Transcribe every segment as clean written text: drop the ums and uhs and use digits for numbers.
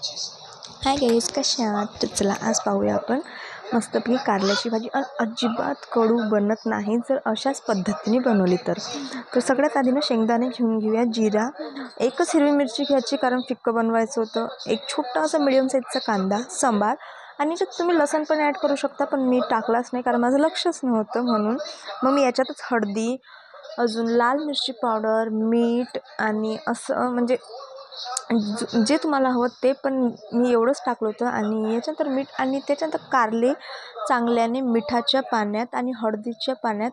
Hi guys, कशा आहात? तर चला आज पाहूया आपण मस्तपैकी कारल्याची भाजी. अजिबात कडू बनत नाही जर अशाच पद्धतीने बनवली तर सगळ्यात आधी ना शेंगदाणे घेऊन घेऊया, जिरा, एकच हिरवी मिरची घ्यायची कारण फिक्कं बनवायचं होतं, एक छोटा असा मिडियम साईजचा कांदा, सांबार आणि याच्यात तुम्ही लसूण पण ॲड करू शकता, पण मी टाकलाच नाही कारण माझं लक्षच नव्हतं म्हणून. मग मी याच्यातच हळदी, अजून लाल मिरची पावडर, मीठ आणि असं म्हणजे जे तुम्हाला हवं ते, पण मी एवढंच टाकलं होतं. आणि याच्यानंतर मीठ आणि त्याच्यानंतर कारले चांगल्याने मिठाच्या पाण्यात आणि हळदीच्या पाण्यात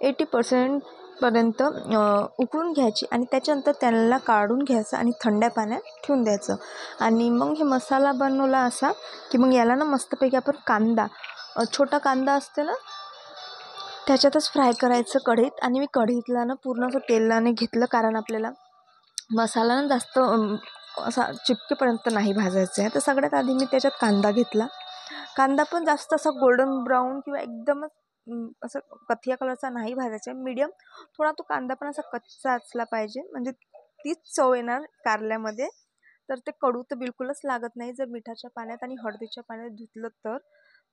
80% पर्यंत उकळून घ्यायची आणि त्याच्यानंतर त्याला काढून घ्यायचं आणि थंड पाण्यात ठेवून द्यायचं. आणि मग हे मसाला बनवला असा की मग याला ना मस्तपैकी आपण कांदा, छोटा कांदा असते ना त्याच्यातच फ्राय करायचं कढईत. आणि मी कढईतला ना पूर्ण असं तेलाने घेतलं कारण आपल्याला मसाला ना जास्त असा चिपकेपर्यंत नाही भाजायचा आहे. तर सगळ्यात आधी मी त्याच्यात कांदा घेतला. कांदा पण जास्त असा गोल्डन ब्राऊन किंवा एकदमच असं कथिया कलरचा नाही भाजायचा आहे, मीडियम. थोडा तो कांदा पण असा कच्चा असला पाहिजे, म्हणजे तीच चव येणार कारल्यामध्ये. तर ते कडू तर बिलकुलच लागत नाही जर मिठाच्या पाण्यात आणि हळदीच्या पाण्यात धुतलं तर,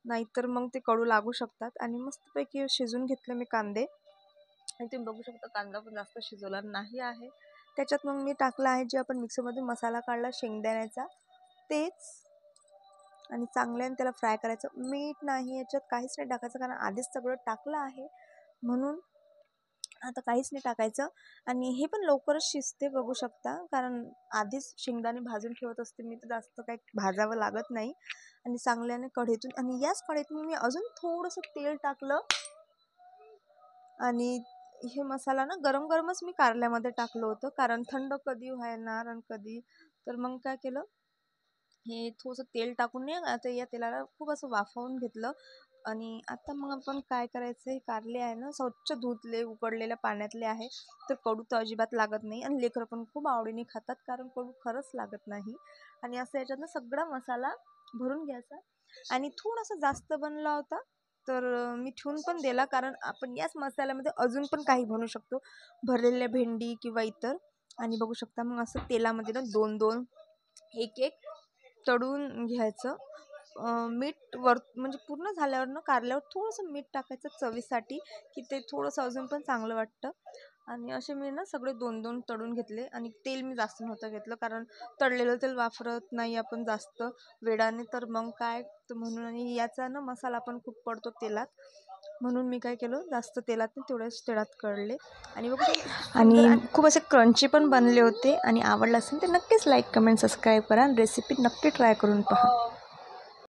नाहीतर मग ते कडू लागू शकतात. आणि मस्तपैकी शिजून घेतले मी कांदे आणि तुम्ही बघू शकता कांदा पण जास्त शिजवला नाही आहे. त्याच्यात मग मी टाकला आहे जे आपण मिक्सरमध्ये मसाला काढला शेंगदाण्याचा तेच, आणि चांगल्याने त्याला फ्राय करायचं. मीठ नाही याच्यात, काहीच नाही टाकायचं कारण आधीच सगळं टाकलं आहे म्हणून आता काहीच नाही टाकायचं. आणि हे पण लवकरच शिजते बघू शकता कारण आधीच शेंगदाणे भाजून ठेवत असते मी, तर जास्त काही भाजावं लागत नाही. आणि चांगल्याने कढईतून, आणि याच कढईतून मी अजून थोडंसं तेल टाकलं आणि हे मसाला ना गरम गरमच मी कारल्यामध्ये टाकलं होतं कारण थंड कधी व्हायणार आणि कधी. तर मग काय केलं, हे थोडंसं तेल टाकून नाही आता या तेलाला खूप असं वाफवून घेतलं. आणि आता मग आपण काय करायचं, हे कारले आहे ना स्वच्छ धुतले, उकडलेल्या पाण्यातले आहे, तर कडू तर अजिबात लागत नाही आणि लेकरं पण खूप आवडीने खातात कारण कडू खरंच लागत नाही. आणि असं याच्यातनं सगळा मसाला भरून घ्यायचा. आणि थोडासा जास्त बनला होता तर मी ठेवून पण दिला कारण आपण याच मसाल्यामध्ये अजून पण काही बनवू शकतो, भरलेल्या भेंडी किंवा इतर. आणि बघू शकता मग असं तेलामध्ये ना दोन दोन एक एक तळून घ्यायचं. मीठ म्हणजे पूर्ण झाल्यावर ना कारल्यावर थोडंसं मीठ टाकायचं चवीसाठी, की ते थोडंसं अजून पण चांगलं वाटतं. आणि असे मी ना सगळे दोन दोन तळून घेतले. आणि तेल मी जास्त नव्हतं घेतलं कारण तळलेलं तेल वापरत नाही आपण जास्त वेळाने, तर मग काय तर म्हणून. आणि याचा ना मसाला पण खूप पडतो तेलात, म्हणून मी काय केलं जास्त तेलात नाही तेवढ्याच तेलात कळले. आणि आणि खूप असे क्रंची पण बनले होते. आणि आवडलं असेल तर नक्कीच लाईक, कमेंट, सबस्क्राईब करा आणि रेसिपी नक्की ट्राय करून पहा.